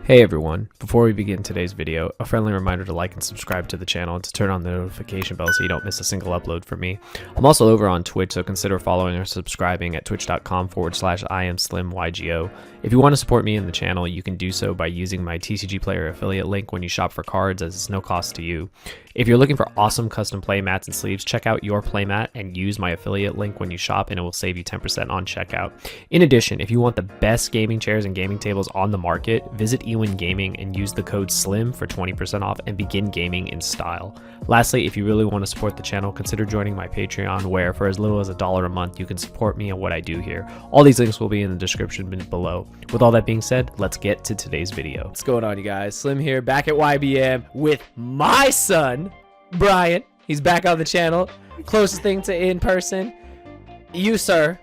Hey everyone, before we begin today's video, a friendly reminder to like and subscribe to the channel and to turn on the notification bell so you don't miss a single upload from me. I'm also over on Twitch, so consider following or subscribing at twitch.com/IamSlimYGO. If you want to support me in the channel, you can do so by using my TCG Player affiliate link when you shop for cards, as it's no cost to you. If you're looking for awesome custom play mats and sleeves, check out your PlayMat and use my affiliate link when you shop and it will save you 10% on checkout. In addition, if you want the best gaming chairs and gaming tables on the market, visit Gaming and use the code SLIM for 20% off and begin gaming in style. Lastly, if you really want to support the channel, consider joining my Patreon, where for as little as $1 a month you can support me and what I do here. All these links will be in the description below. With all that being said, let's get to today's video. What's going on, you guys? Slim here, back at YBM with my son Brian. He's back on the channel, closest thing to in person. You, sir,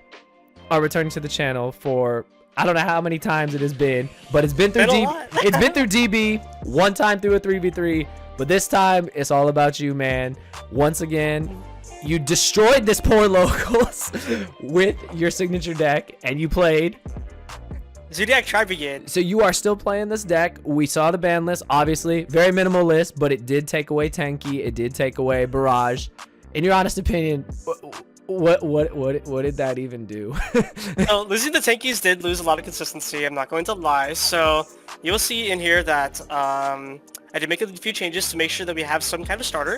are returning to the channel for I don't know how many times it has been, but it's been through it's been through DB, one time through a 3v3, but this time it's all about you, man. Once again, you destroyed this poor locals with your signature deck, and you played Zoodiac TRI-BRIGADE. So you are still playing this deck. We saw the ban list, obviously very minimal list, but it did take away Tenki, it did take away Barrage. In your honest opinion, what did that even do? So losing the Tankies did lose a lot of consistency, I'm not going to lie. So you'll see in here that I did make a few changes to make sure that we have some kind of starter.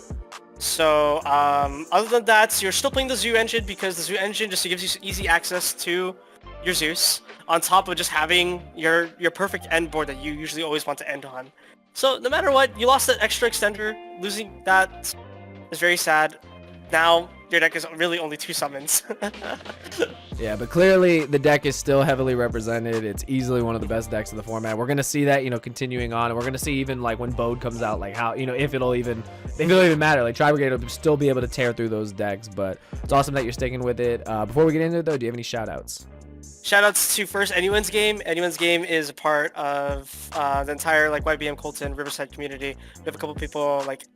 So other than that, you're still playing the Zoo engine, because the Zoo engine just gives you easy access to your Zeus, on top of just having your perfect end board that you usually always want to end on. So no matter what, you lost that extra extender. Losing that is very sad. Now your deck is really only 2 summons. Yeah, but clearly the deck is still heavily represented. It's easily one of the best decks of the format. We're gonna see that, you know, continuing on, and we're gonna see even like when Bode comes out, like how, you know, if it'll even matter. Like TRI-BRIGADE will still be able to tear through those decks, but it's awesome that you're sticking with it. Before we get into it though, do you have any shout outs? Shoutouts to first Anyone's Game. Anyone's Game is a part of the entire like YBM Colton Riverside community. We have a couple people like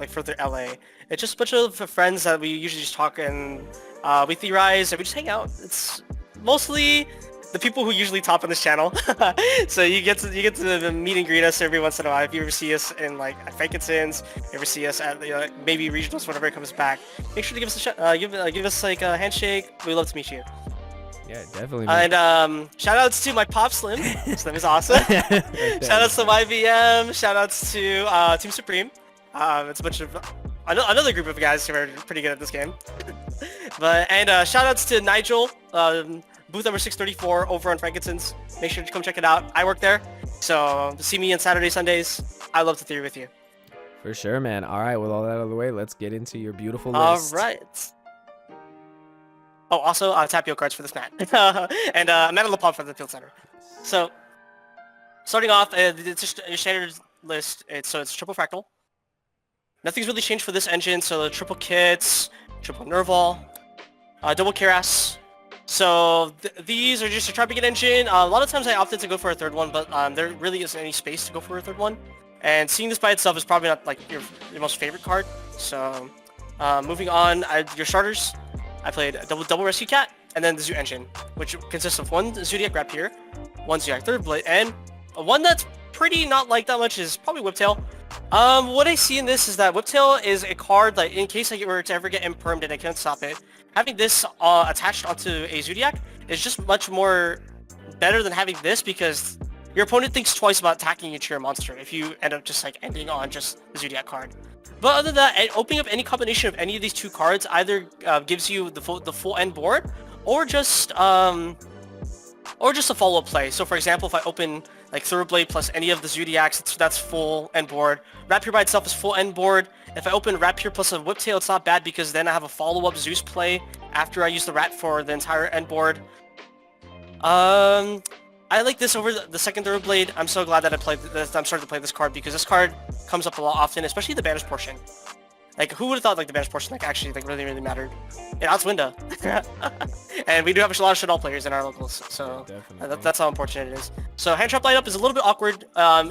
further LA. It's just a bunch of friends that we usually just talk and we theorize and we just hang out. It's mostly the people who usually top on this channel. So you get to meet and greet us every once in a while. If you ever see us in like at Frankenstein's, ever see us at maybe regionals whenever it comes back, make sure to give us a give us like a handshake. We'd love to meet you. Yeah, definitely. And shoutouts to my pop Slim. Slim is awesome. Shoutouts to YBM. Shoutouts to Team Supreme. It's a bunch of another group of guys who are pretty good at this game. And shoutouts to Nigel, booth number 634 over on Frankenstein's. Make sure to come check it out. I work there, so see me on Saturday, Sundays. I love to theory with you. For sure, man. All right, with all that out of the way, let's get into your beautiful list. All right. Oh, also Tapio cards for this mat. And Metal Lapon for the Field Center. So, starting off, it's just a standard list. It's triple fractal. Nothing's really changed for this engine. So the triple kits, triple Nerval, double Keras. So these are just a TRI-BRIGADE engine. A lot of times I opted to go for a third one, but there really isn't any space to go for a third one. And seeing this by itself is probably not like your most favorite card. So moving on, your starters. I played double Rescue Cat, and then the Zoo engine, which consists of 1 Zoodiac Rapier, 1 Zoodiac Third Blade, and one that's pretty not like that much is probably Whiptail. What I see in this is that Whiptail is a card that in case I were to ever get impermed and I can't stop it, having this attached onto a Zoodiac is just much more better than having this, because your opponent thinks twice about attacking into your monster if you end up just like ending on just the Zoodiac card. But other than that, opening up any combination of any of these 2 cards either gives you the full end board, or just a follow-up play. So for example, if I open like Thoroughblade plus any of the Zoodiacs, that's full end board. Rapier by itself is full end board. If I open Rapier plus a Whiptail, it's not bad, because then I have a follow-up Zeus play after I use the Rat for the entire end board. I like this over the second Thoroughblade. I'm so glad that I'm starting to play this card, because this card comes up a lot often, especially the banish portion. Like, who would have thought like the banish portion like actually like really mattered? It outs Winda. And we do have a lot of Shaddoll players in our locals, so that's how unfortunate it is. So hand trap lineup is a little bit awkward.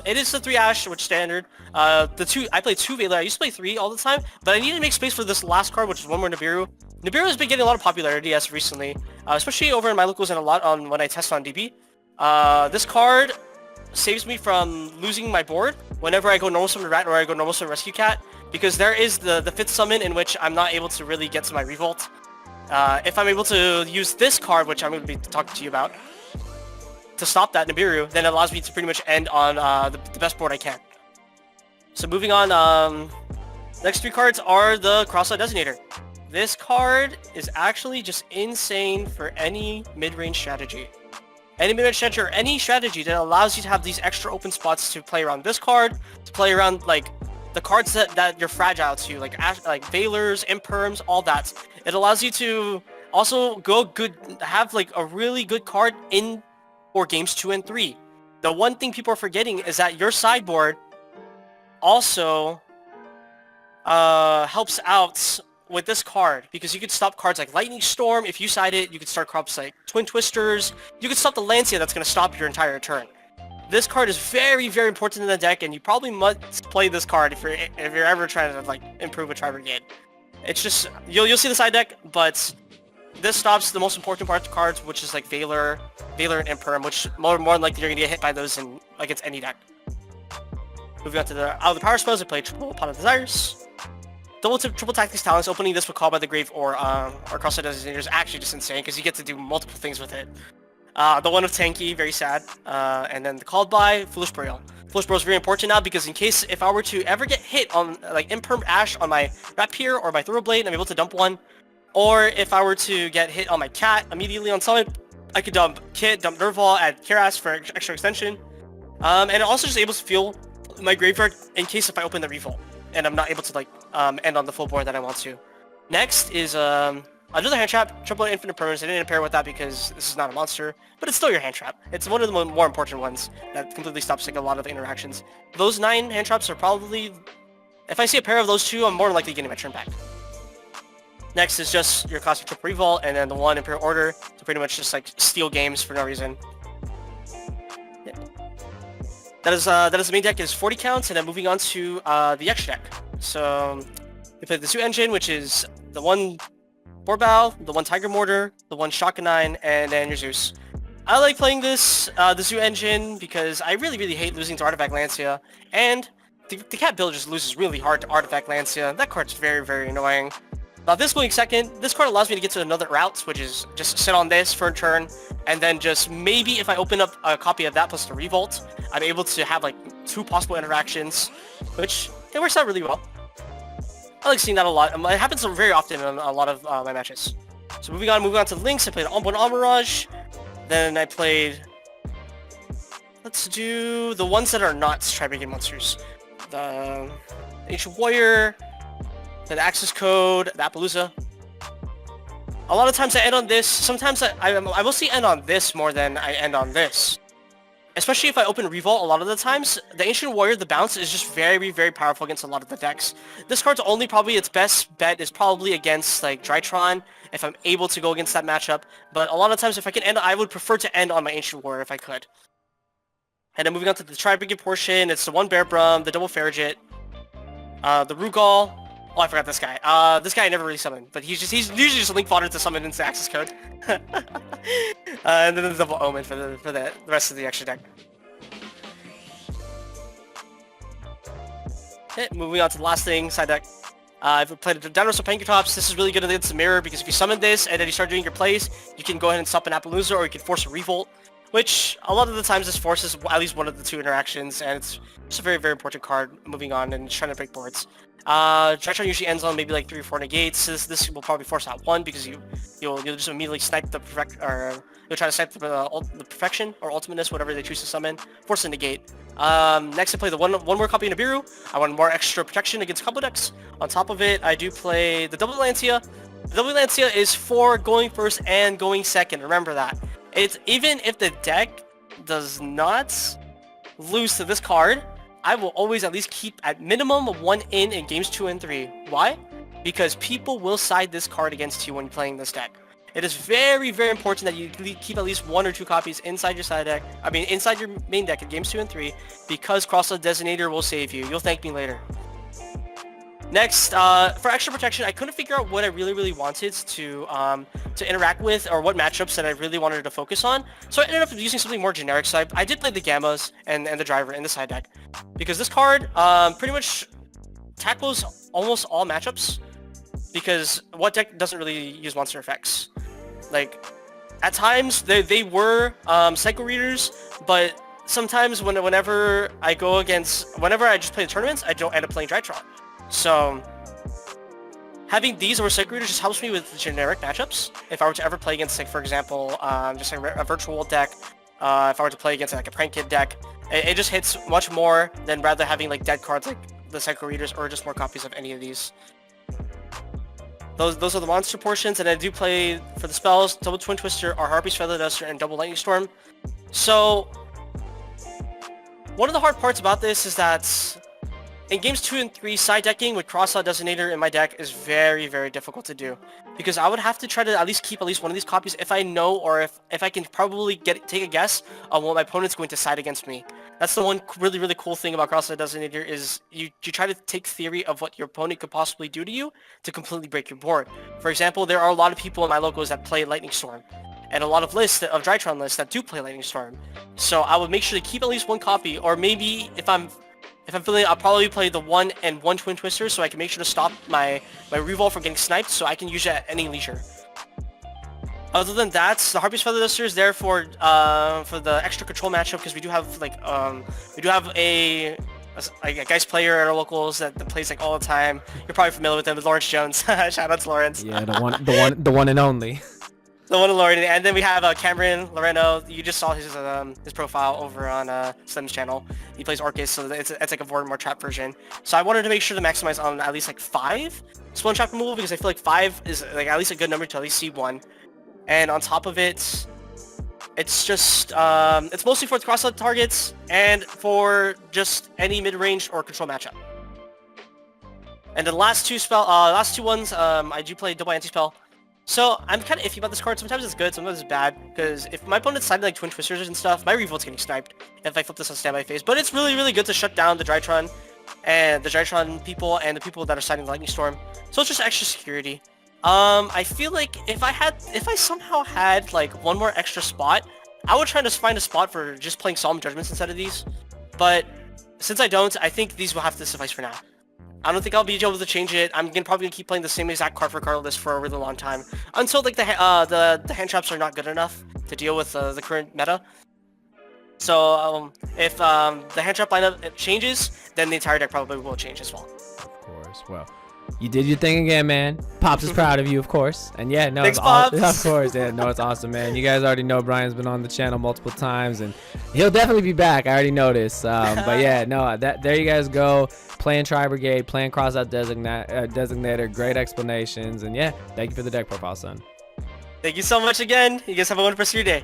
It is the 3 Ash, which standard. I played 2 Veiler. I used to play 3 all the time, but I needed to make space for this last card, which is 1 more Nibiru. Nibiru has been getting a lot of popularity as recently, especially over in my locals and a lot on when I test on DB. This card saves me from losing my board whenever I go normal summon rat or I go normal summon rescue cat, because there is the 5th summon in which I'm not able to really get to my revolt. If I'm able to use this card, which I'm going to be talking to you about, to stop that Nibiru, then it allows me to pretty much end on the best board I can. So moving on, next 3 cards are the Crosse Ave Designator. This card is actually just insane for any mid-range strategy. Any mid-range strategy or any strategy that allows you to have these extra open spots to play around this card, to play around like the cards that you're fragile to, like Veilers, Imperms, all that. It allows you to also have like a really good card in for games 2 and 3. The one thing people are forgetting is that your sideboard also helps out with this card, because you could stop cards like Lightning Storm. If you side it, you could start cards like Twin Twisters. You could stop the Lancia that's going to stop your entire turn. This card is very, very important in the deck, and you probably must play this card if you're ever trying to like improve a TRI-BRIGADE. It's just you'll see the side deck, but this stops the most important part of the cards, which is like Veiler and Imperm, which more than likely you're gonna get hit by those in against any deck. Moving on to out of the power spells, I play triple Pot of Desires. Double tip, triple Tactics Talents. Opening this with Call by the Grave or Crosse Ave Designator is actually just insane, because you get to do multiple things with it. The one of Tanky, very sad. And then the Called by Foolish Burial. Foolish Burial is very important now, because in case if I were to ever get hit on like Imperm Ash on my Rapier or my Thoroughblade, I'm able to dump one. Or if I were to get hit on my Cat immediately on summon, I could dump Kit, dump Nerval, add Keras for extra extension. And it also just able to fuel my graveyard in case if I open the Revolt and I'm not able to like end on the full board that I want to. Next is another hand trap, triple infinite permanence. I didn't pair with that because this is not a monster, but it's still your hand trap. It's one of the more important ones that completely stops like a lot of interactions. Those 9 hand traps are probably, if I see a pair of those 2, I'm more likely getting my turn back. Next is just your classic triple revolt, and then the 1 Imperial Order to pretty much just like steal games for no reason. Yeah. That is the main deck. Is 40 counts, and then moving on to the extra deck. So we play the Zoo Engine, which is the 1 Borbal, the 1 Tiger Mortar, the 1 Shotgunine, and then your Zeus. I like playing this, the Zoo Engine, because I really hate losing to Artifact Lancia, and the cat build just loses really hard to Artifact Lancia. That card's very annoying. This going second, this card allows me to get to another route, which is just sit on this for a turn, and then just maybe if I open up a copy of that plus the Revolt, I'm able to have like 2 possible interactions, which it works out really well. I like seeing that a lot. It happens very often in a lot of my matches. So moving on to Lynx, I played Onboard Amirage, then I played, let's do the ones that are not TRI-BRIGADE monsters. The Ancient Warrior, the Access Code, the Appaloosa. A lot of times I end on this. Sometimes I mostly end on this more than I end on this. Especially if I open Revolt, a lot of the times, the Ancient Warrior, the bounce is just very powerful against a lot of the decks. This card's only probably its best bet is probably against like Drytron, if I'm able to go against that matchup. But a lot of times if I can end, I would prefer to end on my Ancient Warrior if I could. And then moving on to the TRI-BRIGADE portion, it's the 1 Bearbrum, the double Farragut, the Rugal. Oh, I forgot this guy. This guy I never really summoned, but he's usually just link fodder to summon into Access Code. And then the double Omen for the rest of the extra deck. Okay, moving on to the last thing, side deck. I've played Dinosaur Pankratops. This is really good against the mirror, because if you summon this and then you start doing your plays, you can go ahead and stop an Appaloosa, or you can force a Revolt, which a lot of the times this forces at least one of the 2 interactions, and it's just a very important card moving on and trying to break boards. Drytron usually ends on maybe like 3 or 4 negates. This will probably force out 1, because you'll just immediately snipe the you'll try to snipe the Perfection or Ultimateness, whatever they choose to summon, force a negate. Next I play the one more copy of Nibiru. I want more extra protection against combo decks. On top of it, I do play the double Lancia. The double Lancia is for going first and going second. Remember that. It's even if the deck does not lose to this card, I will always at least keep at minimum 1 in games 2 and 3. Why? Because people will side this card against you when playing this deck. It is very important that you keep at least 1 or 2 copies inside your side deck. I mean, inside your main deck in games 2 and 3, because Crosse Ave Designator will save you. You'll thank me later. Next, for extra protection, I couldn't figure out what I really wanted to interact with, or what matchups that I really wanted to focus on. So I ended up using something more generic. So I did play the Gammas and the Driver in the side deck, because this card pretty much tackles almost all matchups, because what deck doesn't really use monster effects? Like, at times they were Psycho Readers, but sometimes whenever I just play the tournaments, I don't end up playing Drytron. So having these over Psycho Readers just helps me with generic matchups. If I were to ever play against, like, for example, just like a virtual deck, if I were to play against like a Prank Kid deck, it just hits much more than rather having like dead cards like the Psycho Readers or just more copies of any of these. Those are the monster portions, and I do play for the spells, Double Twin Twister, or Harpy's Feather Duster, and Double Lightning Storm. So one of the hard parts about this is that in games 2 and 3, side decking with Crosse Ave Designator in my deck is very difficult to do, because I would have to try to at least keep at least one of these copies if I know, or if I can probably take a guess on what my opponent's going to side against me. That's the one really cool thing about Crosse Ave Designator, is you try to take theory of what your opponent could possibly do to you to completely break your board. For example, there are a lot of people in my locals that play Lightning Storm, and a lot of Drytron lists that do play Lightning Storm. So I would make sure to keep at least one copy, or maybe if I'm feeling, I'll probably play the 1 and 1 Twin Twister, so I can make sure to stop my Revolve from getting sniped, so I can use it at any leisure. Other than that, the Harpy's Feather Duster is there for the extra control matchup, because we do have like a Geist player at our locals that plays like all the time. You're probably familiar with him, with Lawrence Jones. Shout out to Lawrence. Yeah, the one and only. The one and Lawrence, and then we have Cameron Loreno. You just saw his profile over on Slim's channel. He plays Orcus, so it's like a Voldemort trap version. So I wanted to make sure to maximize on at least like 5 Spawn Trap removal, because I feel like 5 is like at least a good number to at least see 1. And on top of it, it's just it's mostly for the cross targets and for just any mid-range or control matchup. And the last two ones, I do play double anti-spell. So I'm kind of iffy about this card. Sometimes it's good, sometimes it's bad, because if my opponent's siding like Twin Twisters and stuff, my Revolt's getting sniped if I flip this on standby phase. But it's really good to shut down the Drytron and the Drytron people and the people that are siding the Lightning Storm. So it's just extra security. I feel like if I somehow had like one more extra spot, I would try to find a spot for just playing Solemn Judgments instead of these. But since I don't, I think these will have to suffice for now. I don't think I'll be able to change it. I'm probably gonna keep playing the same exact card for card list for a really long time, until like the hand traps are not good enough to deal with the current meta. So if the hand trap lineup changes, then the entire deck probably will change as well. Of course. Well, you did your thing again, man. Pops is proud of you, of course. And yeah, no, thanks, Pops. Of course, yeah, no, it's awesome, man. You guys already know Brian's been on the channel multiple times, and he'll definitely be back. I already noticed. But yeah, no, there you guys go. Playing TRI-BRIGADE, playing Crosse Ave Designator, great explanations, and yeah, thank you for the deck profile, son. Thank you so much again. You guys have a wonderful rest of your day.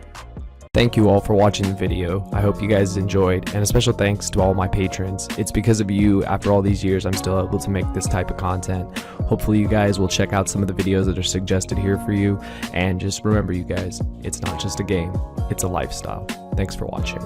Thank you all for watching the video. I hope you guys enjoyed, and a special thanks to all my patrons. It's because of you, after all these years, I'm still able to make this type of content. Hopefully you guys will check out some of the videos that are suggested here for you, and just remember, you guys, it's not just a game, it's a lifestyle. Thanks for watching.